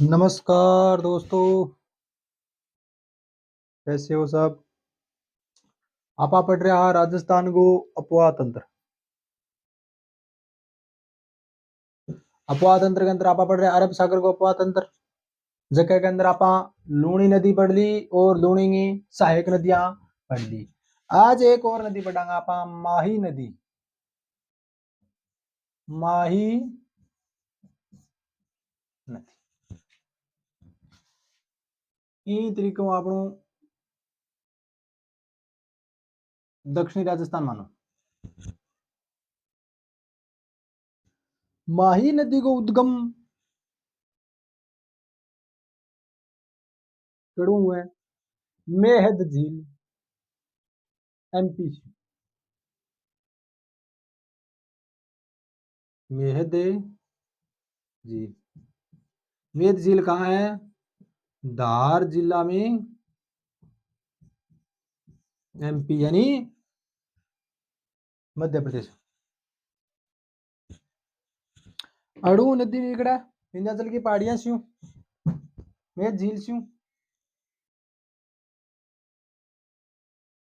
नमस्कार दोस्तों, कैसे हो सब। आप पढ़ रहे हैं राजस्थान को अपवाह तंत्र। अपवाह तंत्र के अंदर आप पढ़ रहे हैं अरब सागर को अपवाह तंत्र। जगह के अंदर आप लूणी नदी पढ़ ली और लूणी की सहायक नदियां पढ़ ली। आज एक और नदी पढ़ांगा आप, माही नदी। माही नदी इन तरीकों आपणो दक्षिणी राजस्थान मानो। माही नदी को उद्गम कड़ू है मेहद झील एमपी से। मेहद झील, मेहद झील कहाँ है? धार जिला में, एमपी यानी मध्य प्रदेश। अड़ू नदी निकड़ा विंध्याचल की पहाड़ियां स्यू में झील स्यू।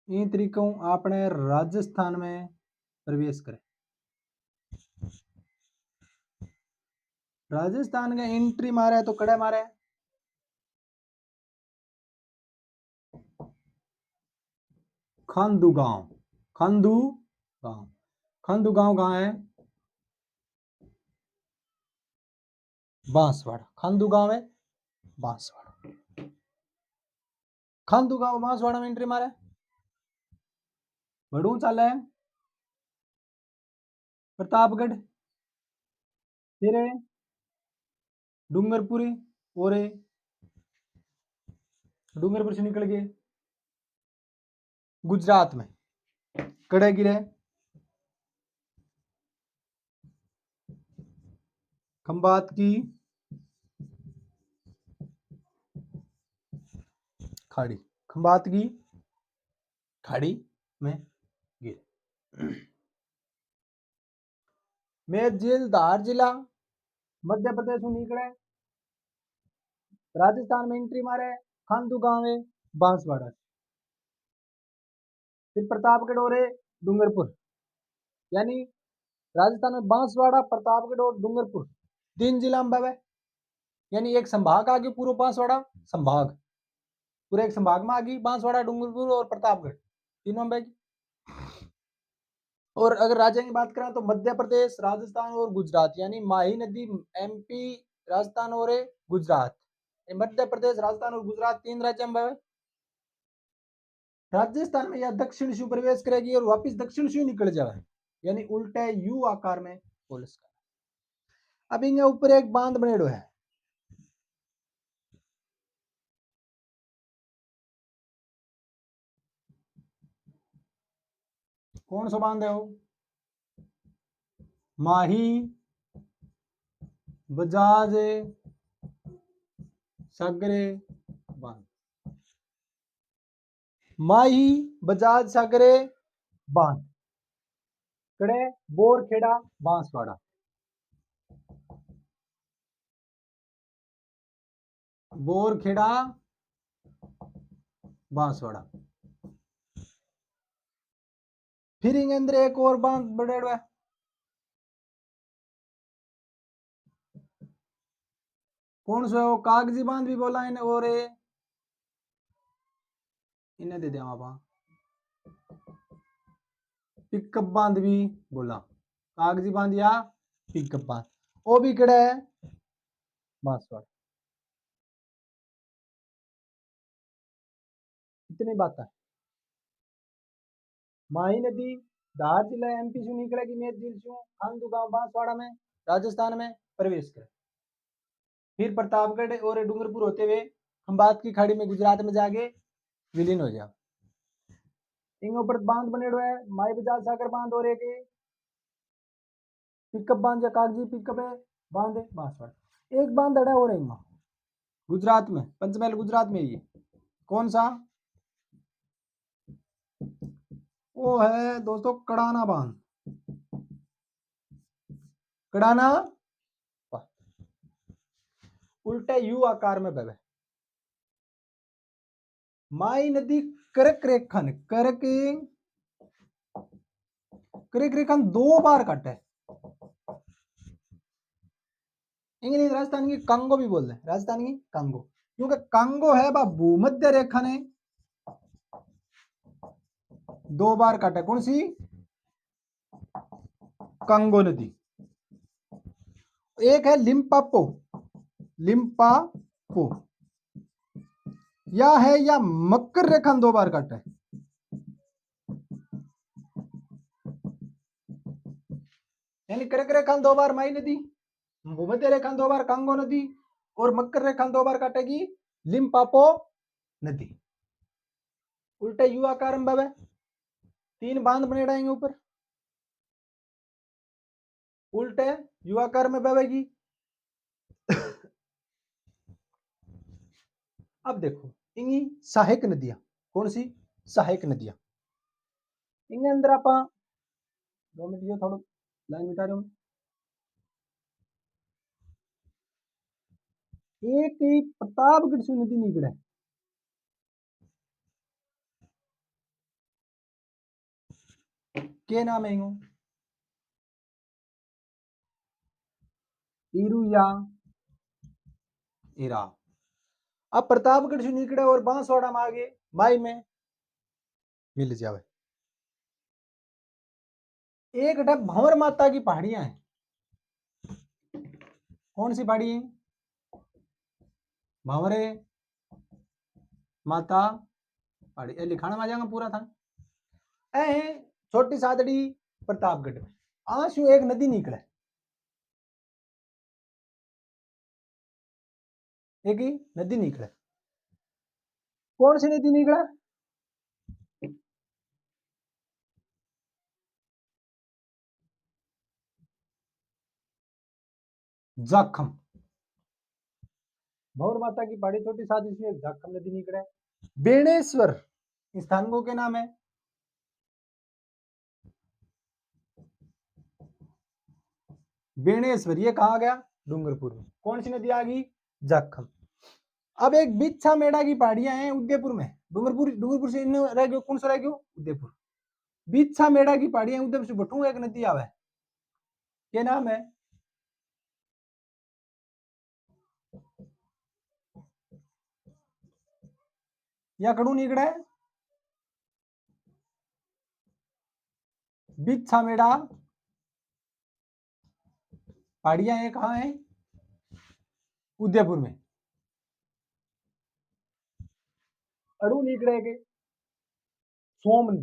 इन तरीकों आपने राजस्थान में प्रवेश करे। राजस्थान का एंट्री मारे तो कड़े मारे खांदू गांव। खांदू गांव, खांदू गांव कहाँ है? बांसवाड़ा। खांदू गांव है बांसवाड़ा। खांदू गांव बांसवाड़ा में एंट्री मारे। बड़ू चाले प्रतापगढ़, फिर डूंगरपुरी और डूंगरपुर से निकल गए गुजरात में कड़े गिरे खंबात की खाड़ी। खंबात की खाड़ी में गिरे। मेद झील धार जिला मध्य प्रदेश में निकले। राजस्थान में एंट्री मारे खांदू गांव है बांसवाड़ा। फिर प्रतापगढ़ और डूंगरपुर, यानी राजस्थान में बांसवाड़ा, प्रतापगढ़ और डूंगरपुर तीन जिला में है। यानी एक संभाग आ गया पूरा बांसवाड़ा संभाग, पूरे एक संभाग में आ गई बांसवाड़ा, डूंगरपुर और प्रतापगढ़ तीनों में। और अगर राज्य की बात करें तो मध्य प्रदेश, राजस्थान और गुजरात, यानी माही नदी एमपी, राजस्थान और गुजरात। मध्य प्रदेश, राजस्थान और गुजरात तीन राज्य में है। राजस्थान में यह दक्षिण से प्रवेश करेगी और वापस दक्षिण से निकल जाए, यानी उल्टे यू आकार में पोलिस का। अब इनके ऊपर एक बांध बनेड़ो है। कौन सा बांध है वो? माही बजाज सागरे बांध। माही बजाज सागरे बांध कड़े बोरखेड़ा बांसवाड़ा। बोरखेड़ा बांसवाड़ा। फिर इंगे अंदर एक और बांध बनेड़ो है। कौन सा है वो? कागजी बांध भी बोला इन्हें और इन्हें दे दिया आप पिकअप बांध भी बोला। कागजी बांध या पिकअप बांध, वो भी कड़ा है बांसवाड़ा। इतनी बात है। माही नदी धार जिला एमपी से निकलेगी मेद झील से खांदू गांव बांसवाड़ा में राजस्थान में प्रवेश करे। फिर प्रतापगढ़ और डूंगरपुर होते हुए खंबात की खाड़ी में गुजरात में जाके विलीन हो जाओ। इनके ऊपर बांध बनेड़ो है माई बजाज सागर बांध और एक पिकअप बांध या कागजी पिकअप है बांध है बांसवाड़ा। एक बांध अड़ा हो रहा है गुजरात में, पंचमहल गुजरात में। ये कौन सा? वो है दोस्तों कड़ाना बांध। कड़ाना उल्टे यू आकार में बहे। माई नदी कर्क रेखन दो बार कटे। इंग्लिश राजस्थान की कांगो भी बोल रहे, राजस्थान की कांगो, क्योंकि कांगो है बा भूमध्य रेखा ने दो बार काटा। कौन सी? कांगो नदी। एक है लिम्पापो, लिम्पापो या है या मकर रेखा दो बार काटा है। यानी कर्क रेखा दो बार माई नदी, भूमध्य रेखा दो बार कांगो नदी और मकर रेखा दो बार काटेगी लिम्पापो नदी। उल्टे यू आकार में बहे, तीन बांध बने रहेंगे ऊपर, उल्टे यू आकार में बहेगी। अब देखो इंगी सहायक नदियां, कौन सी? सहायक नदियां। इंगे अंदर आप 2 मिनट, ये थोड़ा लाइन मिटा रहे हो। एक ही प्रतापगढ़ से नदी निकले, के नाम है इनको? ईरू या ईरा। अब प्रतापगढ़ से निकले और बांसवाड़ा में आगे माई में मिल जावे। एक ढक भंवर माता की पहाड़ियां हैं, कौन सी पहाड़ी है? भंवरे माता पहाड़ी। ये लिखाना में आ जाएगा पूरा था। ए छोटी सादड़ी प्रतापगढ़ में आंसू एक नदी निकले, एक ही नदी निकले। कौन सी नदी निकला? जाखम। भंवर माता की पहाड़ी छोटी सादड़ी से एक जाखम नदी निकले। बेणेश्वर इस स्थान को क्या नाम है? बेणेश्वर, ये कहा गया? डूंगरपुर में। कौन सी नदी आ गई? जाखम। अब एक बिच्छा मेड़ा की पहाड़ियां हैं उदयपुर में, डूंगरपुर से रह गयो, कौन सा रह गयो? उदयपुर। बिच्छा मेड़ा की पहाड़ियां उदयपुर से बटू एक नदी आवे, क्या नाम है? या कड़ू निकड़ा है? बिच्छा मेड़ा पहाड़ियां हैं, कहाँ है? उदयपुर में। अड़ू निकड़े के सोम नदी,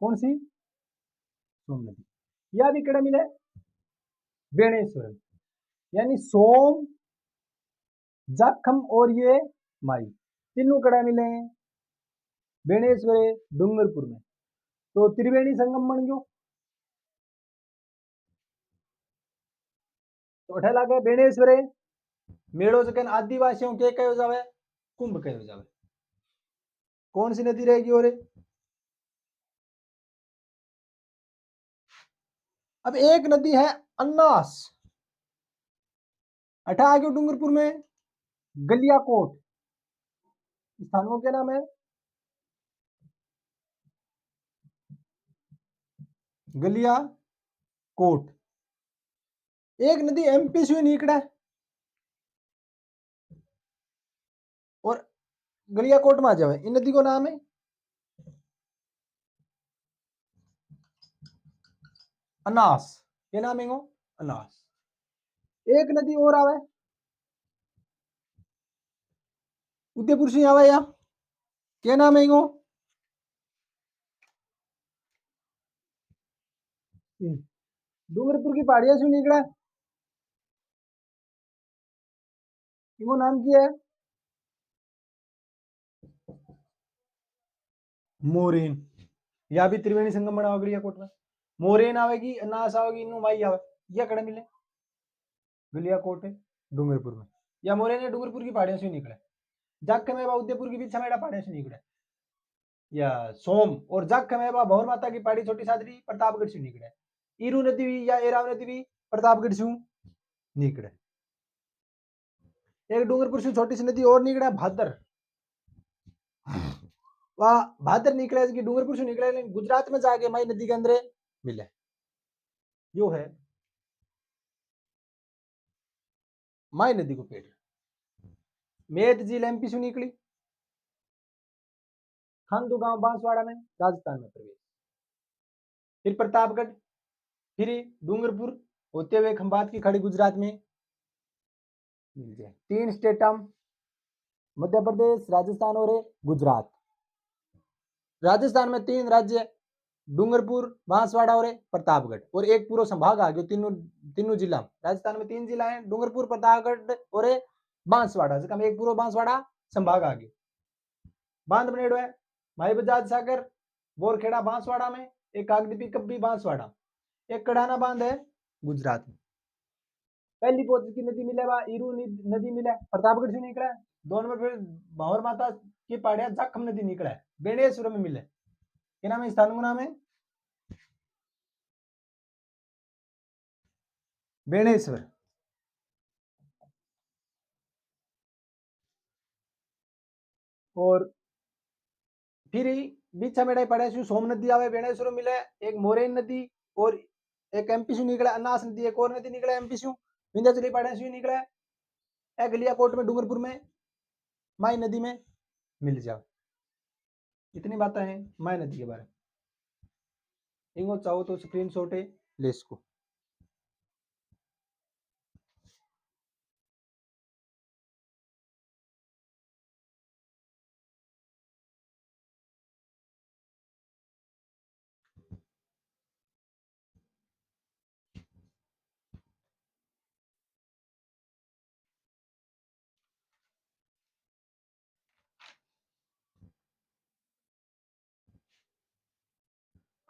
कौन सी? सोम नदी। यह भी कड़ा मिले बेणेश्वर, यानी सोम, जाखम और ये माई, तीनों कड़ा मिले हैं बेणेश्वर डूंगरपुर में। तो त्रिवेणी संगम बन गयो। तो अठे लागे बेणेश्वर मेड़ो जकन आदिवासियों के कहो जावे? कुंभ कहो जावे। कौन सी नदी रहेगी? और अब एक नदी है अन्नास, अठा आ गयो डूंगरपुर में गलियाकोट, स्थानों के नाम है गलियाकोट। एक नदी एमपी से निकड़ा है और गलियाकोट में आ जावे, इन नदी को नाम है अनास। ये नाम है अनास। एक नदी और आवे उदयपुर से आवे, या क्या नाम है डूंगरपुर की पहाड़ियां से निकला, इनको नाम क्या है? मोरेन। या भी त्रिवेणी संगम बना हुआ गलियाकोट में। मोरेन आवेगी, अनास आवेगी, इनू माई आवे, या कड़े मिले गलियाकोट है डूंगरपुर में। या मोरेन है डूंगरपुर की पहाड़ियों से निकले, जाख में उदयपुर की बिच्छा मेड़ा पहाड़ियों से निकले। या सोम और जाख में भंवर माता की पहाड़ी छोटी सादरी प्रतापगढ़ से निकले। ईरू नदी भी या एराव नदी भी प्रतापगढ़ से निकले। एक डूंगरपुर से छोटी सी नदी और निकला भादर, वह भादर निकले कि डूंगरपुर से निकले, लेकिन गुजरात में जाके माई नदी के अंदर मिले। यो है माई नदी को पेड़। मेद झील एमपी से निकली, खांदू गांव बांसवाड़ा में राजस्थान में प्रवेश, फिर प्रतापगढ़, फिर डूंगरपुर होते हुए खंभात की खाड़ी गुजरात में मिल जाए। 3 स्टेट मध्य प्रदेश, राजस्थान और गुजरात। राजस्थान में 3 राज्य, डूंगरपुर, बांसवाड़ा और प्रतापगढ़, और एक पूरा संभाग आ गया तीनों जिला। राजस्थान में 3 जिला है, डूंगरपुर, प्रतापगढ़ और बांसवाड़ा, जिसका एक पूरा बांसवाड़ा संभाग आ गया। बांध बनेड़ो है माई बजाज सागर बोरखेड़ा बांसवाड़ा में, एक कागदीपी कब्बी बांसवाड़ा, एक कड़ाना बांध है गुजरात में। पहली पोत की नदी मिले बा ईरू नदी मिले, प्रतापगढ़ से निकला है। दोनों में फिर भावर माता की पहाड़िया जाखम नदी निकला है, बेणेश्वर में मिले। क्या नाम है स्थान का? नाम है बेणेश्वर। और फिर बीचा मेड़ा पड़े सोम नदी आवे, बेणेश्वर मिले, एक मोरेन नदी, और एक एमपी से निकला अनास नदी, एक और नदी निकला एमपी से विंध्याचली पहाड़िया से निकला है। गलियाकोट में डूंगरपुर में माई नदी में मिल जाओ। इतनी बातें हैं माई नदी के बारे में। इनको चाहो तो स्क्रीनशॉट है ले इसको।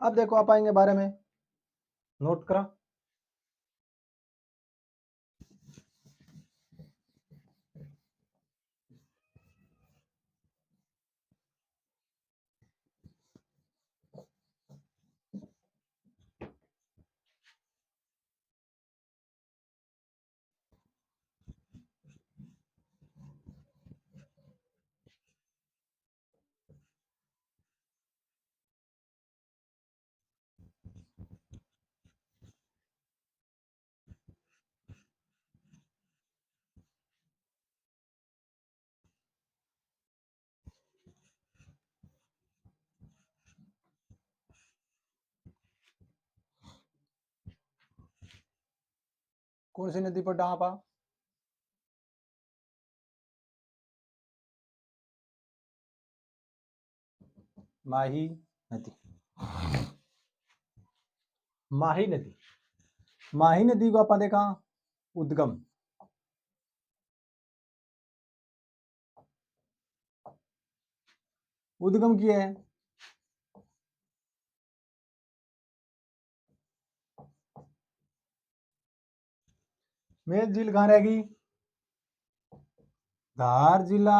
अब देखो आप आएंगे बारे में नोट करा। कौन सी नदी पर डहापा? माही नदी। माही नदी, माही नदी को आप देखा उद्गम, उद्गम किया है मेल झील कहां रहेगी? धार जिला,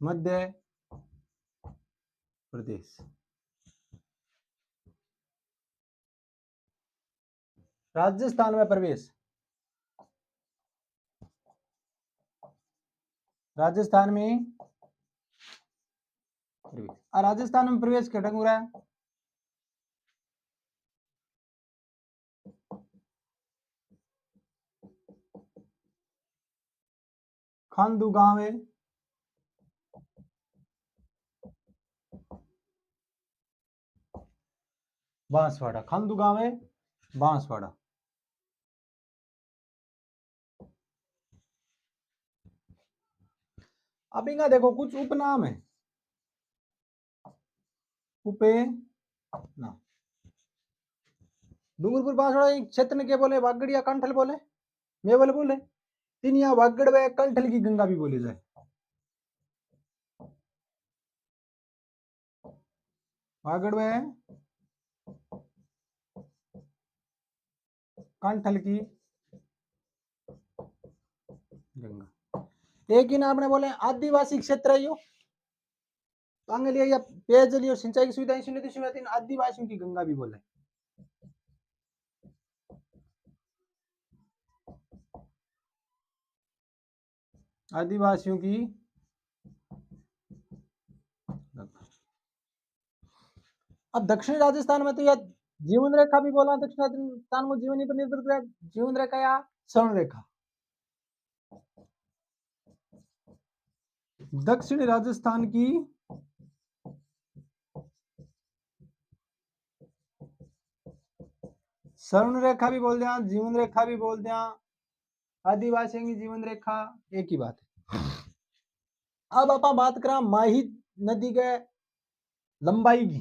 मध्य प्रदेश। राजस्थान में प्रवेश, राजस्थान में प्रवेश। राजस्थान में प्रवेश क्या ढंग हो रहा है? खांदू गांव है, बांसवाड़ा, खांदू गांव है बांसवाड़ा। अब इनका देखो कुछ उपनाम है, उपे ना। डूंगरपुर बांसवाड़ा क्षेत्र ने क्या बोले? वागड़ या कंठल बोले, मैं बोले बोले तीन यहाँ वागड़ व कंठल की गंगा भी बोली जाए। वागड़ व कंठल की गंगा। एक ही ना आपने बोले आदिवासी क्षेत्र है यो, तो आगे लिया पेयजल और सिंचाई की सुविधाएं सुनिश्चित आदिवासियों की गंगा भी बोले। आदिवासियों की अब दक्षिणी राजस्थान में तो यह जीवन रेखा भी बोला, दक्षिण राजस्थान में जीवनी पर निर्भर कर जीवन रेखा या स्वर्ण रेखा। दक्षिणी राजस्थान की स्वर्ण रेखा भी बोल दिया, जीवन रेखा भी बोल दिया, आदिवासियों की जीवन रेखा एक ही बात है। अब आप बात करा माही नदी के लंबाई की,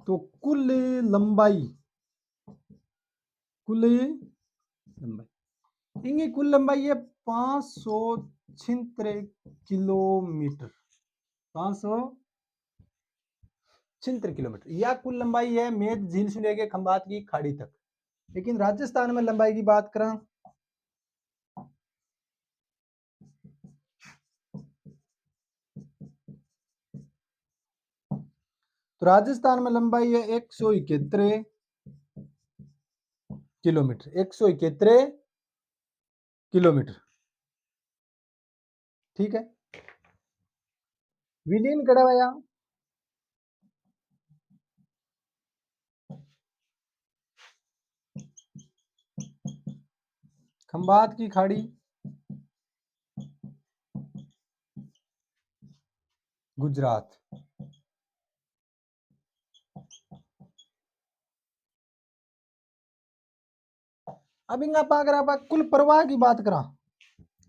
तो कुल लंबाई इनकी कुल लंबाई है 576 किलोमीटर, 576 किलोमीटर यह कुल लंबाई है मेद झील से लेके खंबात की खाड़ी तक। लेकिन राजस्थान में लंबाई की बात करें तो राजस्थान में लंबाई है 171 किलोमीटर, 171 किलोमीटर। ठीक है, विलीन कड़वाया खंबात की खाड़ी गुजरात। अब इंगा अगर आप कुल प्रवाह की बात करा,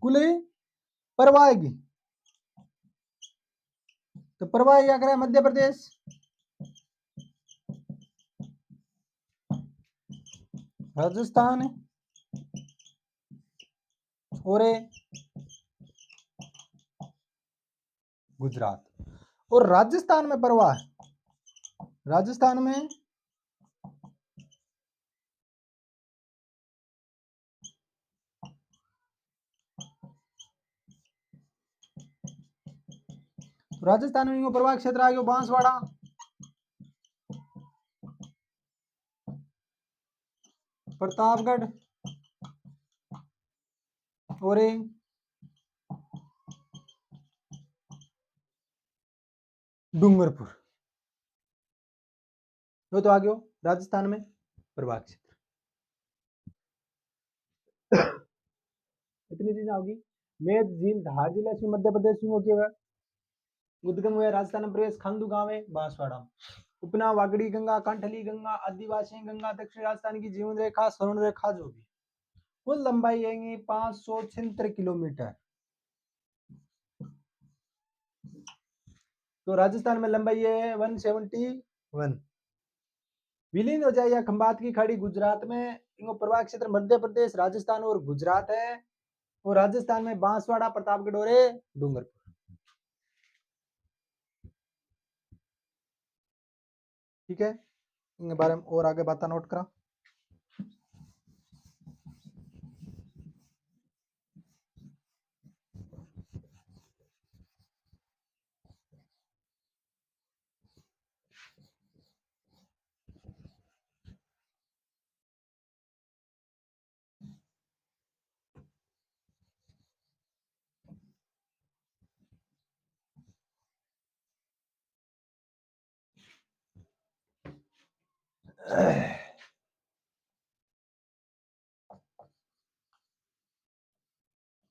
कुल प्रवाह की, तो प्रवाह क्या करे मध्य प्रदेश, राजस्थान और गुजरात। और राजस्थान में प्रवाह, राजस्थान में राजस्थान में प्रवाह क्षेत्र आ गया बांसवाड़ा, प्रतापगढ़ और डूंगरपुर। तो आ गयो राजस्थान में प्रवाह क्षेत्र। इतनी चीजें होगी। मेद झील धार जिला से मध्य प्रदेश में होती है, उद्गम हुआ राजस्थान में प्रवेश खांडू गांव है बांसवाड़ा। उपना वागड़ी गंगा, कांठली गंगा, आदिवासी गंगा, दक्षिण राजस्थान की जीवन रेखा स्वर्ण रेखा जो भी कुल लंबाई है 576 किलोमीटर। तो राजस्थान में लंबाई है 171। विलीन हो जाए या खंबात की खाड़ी गुजरात में, इनको प्रवाह क्षेत्र मध्य प्रदेश, राजस्थान और गुजरात है। और राजस्थान में बांसवाड़ा, प्रतापगढ़ और डूंगरपुर। ठीक है, इनके बारे में और आगे बात नोट करा।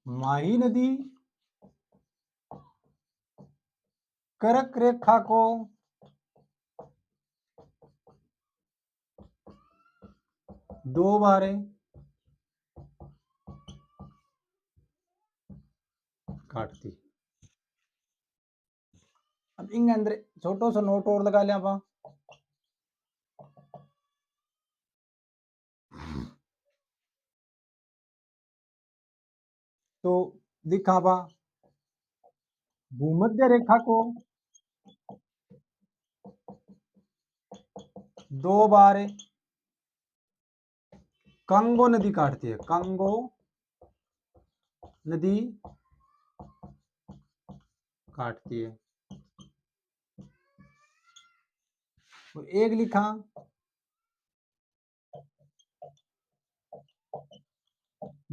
माही नदी कर्क रेखा को दो बार काटती। अब इन अंदर छोटो सा नोट और लगा लिया आप, तो लिखा पा भूमध्य रेखा को दो बार कांगो नदी काटती है, कांगो नदी काटती है। तो एक लिखा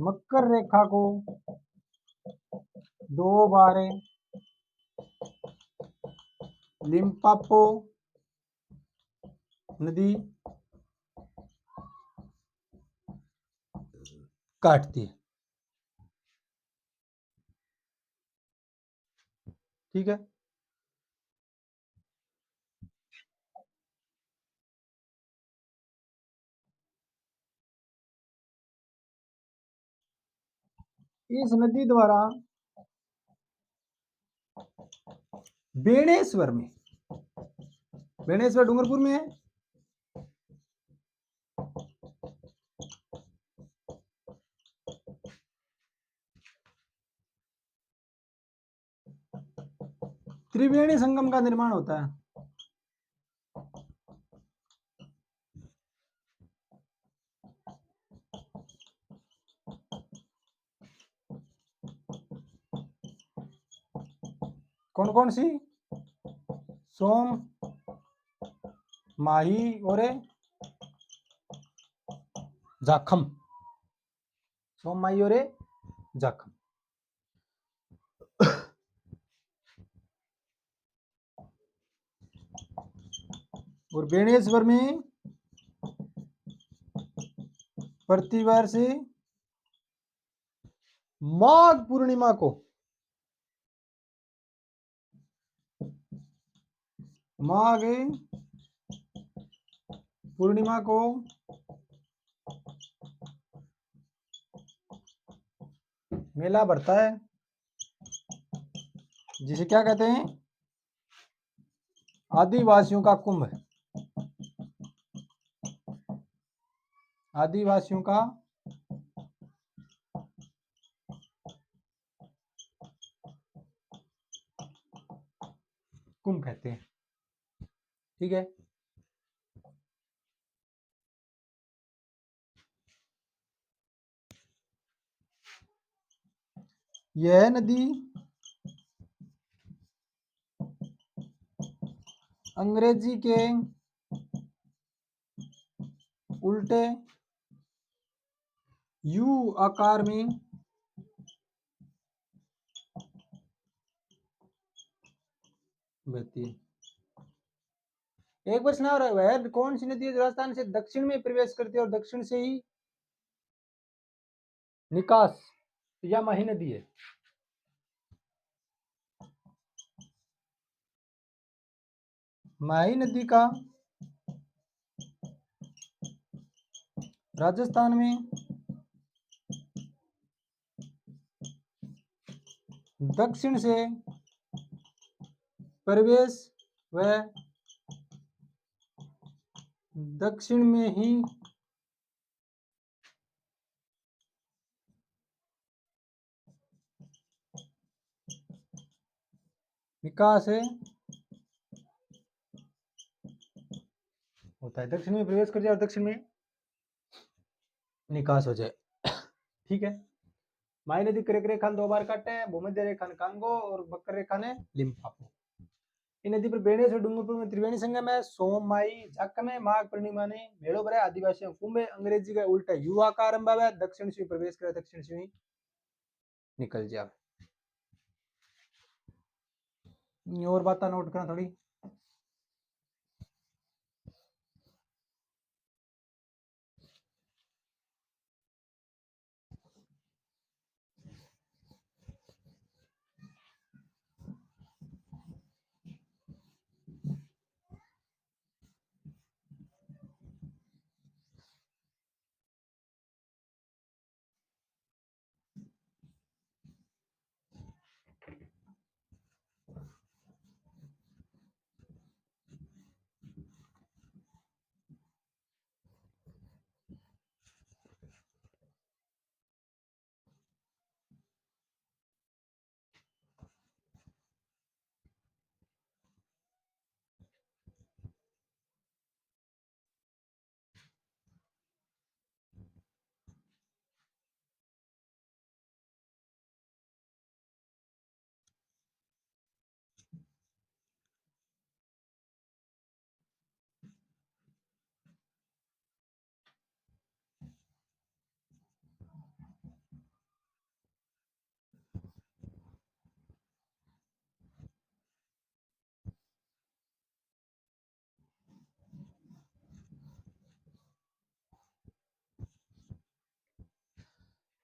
मकर रेखा को 2 बार लिम्पापो नदी काटती है। ठीक है, इस नदी द्वारा बेणेश्वर में, बेणेश्वर डूंगरपुर में है, त्रिवेणी संगम का निर्माण होता है। कौन कौन सी? सोम, माही और जाखम। सोम, माही और जाखम। और बेणेश्वर में प्रतिवर्ष माघ पूर्णिमा को, माघ पूर्णिमा को मेला भरता है, जिसे क्या कहते हैं? आदिवासियों का कुंभ। आदिवासियों का कुंभ कहते हैं। ठीक है, यह नदी अंग्रेजी के उल्टे यू आकार में बहती है। एक प्रश्न और है, वह कौन सी नदी है जो राजस्थान से दक्षिण में प्रवेश करती है और दक्षिण से ही निकास? या माही नदी है। माही नदी का राजस्थान में दक्षिण से प्रवेश व दक्षिण में ही विकास है होता है। दक्षिण में प्रवेश कर जाए और दक्षिण में निकास हो जाए। ठीक है, माही नदी कर्क रेखा ने 2 बार काटे हैं, भूमध्य रेखा ने कांगो और मकर रेखा ने लिम्फापो। इन नदी पर बेणेश्वर डूंगरपुर में त्रिवेणी संगम है। सोम, माही, जाखम है। माघ पूर्णिमा ने मेड़ो भरा। आदिवासियों कुंभ है। अंग्रेजी का उल्टा यू आकार अंबाव है। दक्षिण से प्रवेश करे, दक्षिण से ही निकल जाए। और बात नोट करना थोड़ी।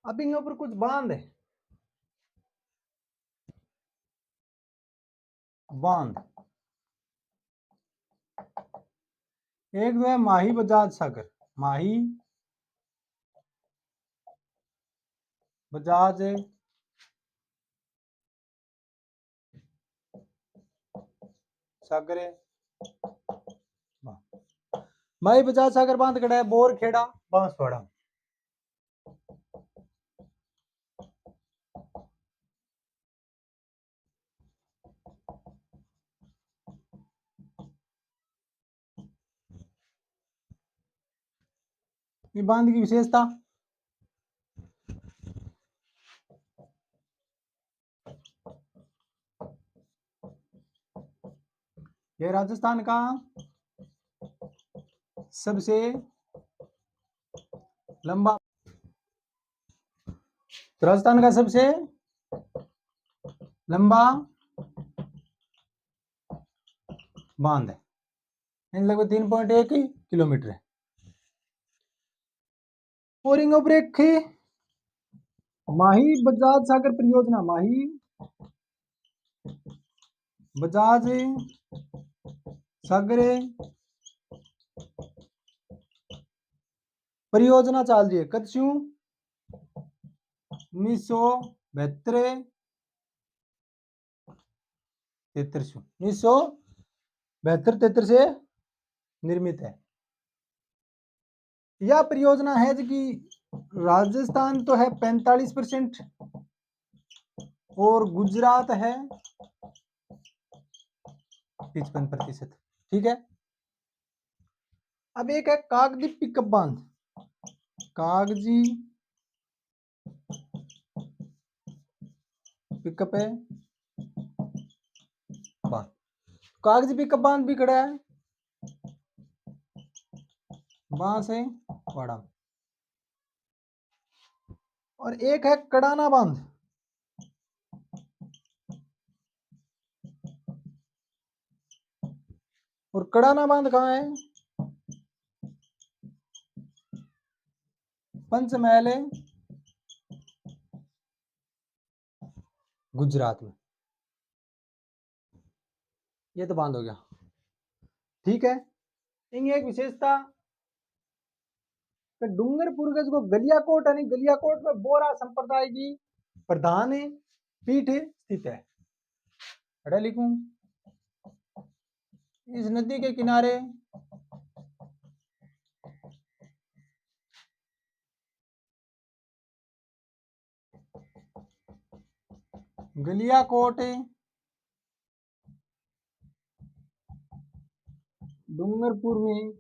अब इनके ऊपर कुछ बांध है, बांध। एक जो है माही बजाज सागर, माही बजाज सागर है, माही बजाज सागर बांध खड़ा है बोरखेड़ा बांसवाड़ा। ये बांध की विशेषता, ये राजस्थान का सबसे लंबा, राजस्थान का सबसे लंबा बांध है, लगभग 3.1 किलोमीटर है। और इनके ऊपर एक माही बजाज सागर परियोजना, माही बजाज सागर परियोजना चल रही है। कद से 1972 73 से निर्मित है। यह परियोजना है जो कि राजस्थान तो है 45% और गुजरात है 55%। ठीक है। अब एक है कागजी पिकअप बांध, कागजी पिकअप है बांध, कागजी पिकअप बांध भी खड़ा है बांस है वाड़ा। और एक है कड़ाना बांध, और कड़ाना बांध कहाँ है? पंचमहल है गुजरात में। ये तो बांध हो गया। ठीक है। इनकी एक विशेषता कि डूंगरपुर का जो गलियाकोट है, गलियाकोट में बोरा संप्रदाय की प्रधान पीठ स्थित है। पढ़ा लिखूं, इस नदी के किनारे गलियाकोट डूंगरपुर में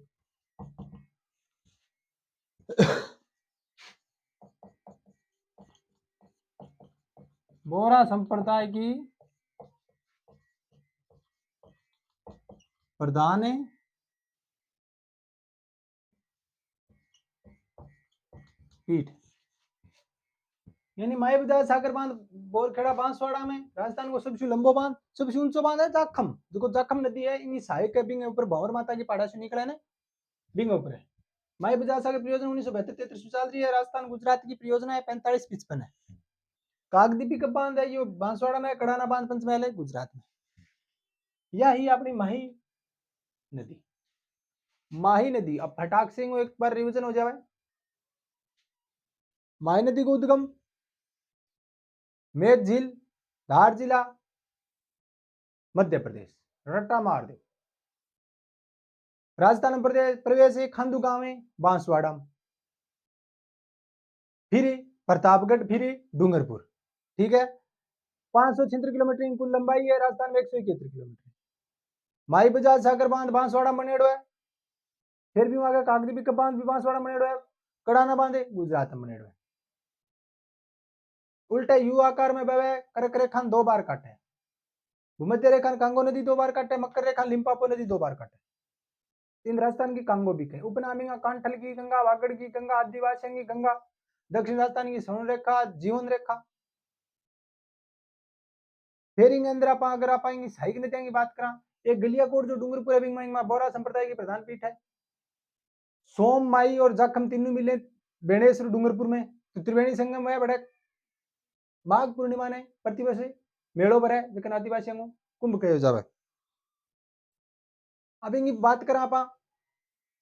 बोरा संप्रदाय की प्रधान पीठ, यानी माई बजाज सागर बांध बोरखेड़ा बांसवाड़ा में राजस्थान को सबसे लंबो बांध, सबसे ऊंचो बांध है जाखम, जो जाखम नदी है इन सहायक बिंग ऊपर भंवर माता की पहाड़ा से निकला है बिंग ऊपर है। माई बजाज सागर परियोजना 1972 से चल रही है। राजस्थान गुजरात की परियोजना है 45-55 है। कागदी पिकअप बांध है ये बांसवाड़ा में, कड़ाना बांध पंचमहल है गुजरात में। यह ही अपनी माही नदी, माही नदी। अब फटाक से एक बार रिवीजन हो जाए। माही नदी को उद्गम मेघ झील, धार जिला, मध्य प्रदेश, रट्टा मार दे। राजस्थान प्रदेश प्रवेश है खांदू गांव में बांसवाड़ा, फिर प्रतापगढ़, फिर डूंगरपुर। ठीक है। 576 किलोमीटर की कुल लंबाई है। राजस्थान में 171 किलोमीटर। माई बजाज सागर बांध बांसवाड़ा बनेड़ो है। फिर भी वहां का कागदी पिकअप बांध भी बांसवाड़ा बनेड़ो है। कड़ाना बांध गुजरात में बनेड़ो है। उल्टे यू आकार में बहे कर्क रेखान 2 बार काटे, भूमध्य रेखान कांगो नदी 2 बार काटे, मकर रेखान लिम्पापो नदी 2 बार काटे। इन राजस्थान की कांगो भी कहे उपनामी कांठल की गंगा, वागड़ की गंगा, आदिवासी की गंगा, दक्षिण राजस्थान की स्वर्ण रेखा, जीवन रेखा। फिर इंगे अगर आप सहायक नदियों की बात करा, एक गलियाकोट जो डूंगरपुर है बोरा संप्रदाय की प्रधान पीठ है। सोम, माई और जाखम तीनों मिले बेणेश्वर डूंगरपुर में, तो त्रिवेणी संगम है बड़े माघ पूर्णिमा ने प्रतिवर्ष मेड़ो पर है लेकिन आदिवासियों को कुंभ कहो जावे। अब इनकी बात करा आप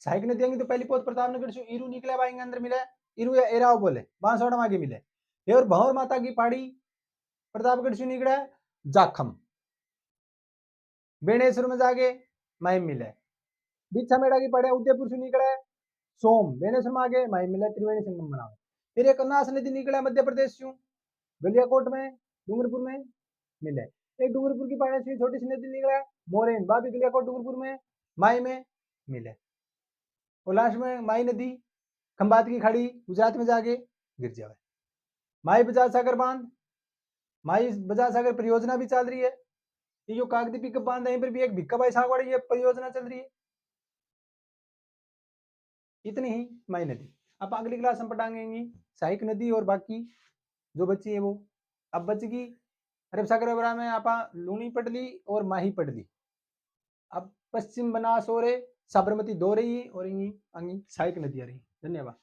सहायक नदियां तो पहली पोत प्रतापनगर से इरू निकले बाएंगे अंदर मिले इरू या एराव बोले बांसवाड़ा में आगे मिले ये और भंवर माता की पहाड़ी प्रतापगढ़ से निकला जाखम बेणेश्वर में जाके माइम मिले बिच्छा मेड़ा की पड़े उदयपुर से निकले सोम बेणेश्वर में आगे माइम मिले त्रिवेणी संगम बनावे। फिर एक कन्नास नदी निकला मध्य प्रदेश से गलियाकोट में डूंगरपुर में मिले। एक डूंगरपुर की पहाड़ी से छोटी सी नदी निकला मोरेन बाबी गलियाकोट डूंगरपुर में माई में मिले। और लास्ट में माई नदी खंबात की खाड़ी गुजरात में जाके गिर जावे। माई बजाज सागर बांध माई बजाज सागर परियोजना भी चल रही है। ये जो कागदी पिकअप बांध है यहीं पर भी एक भिक्का भाई सागवाड़ी ये परियोजना चल रही है। इतनी ही माई नदी। अब अगली क्लास हम पढ़ाएंगे सहायक नदी और बाकी जो बची है वो अब बचगी अरब सागर में आप लूनी पढ़ ली और माही पढ़ ली। अब पश्चिम बनास और साबरमती दो रही और सहायक नदियां रही। धन्यवाद।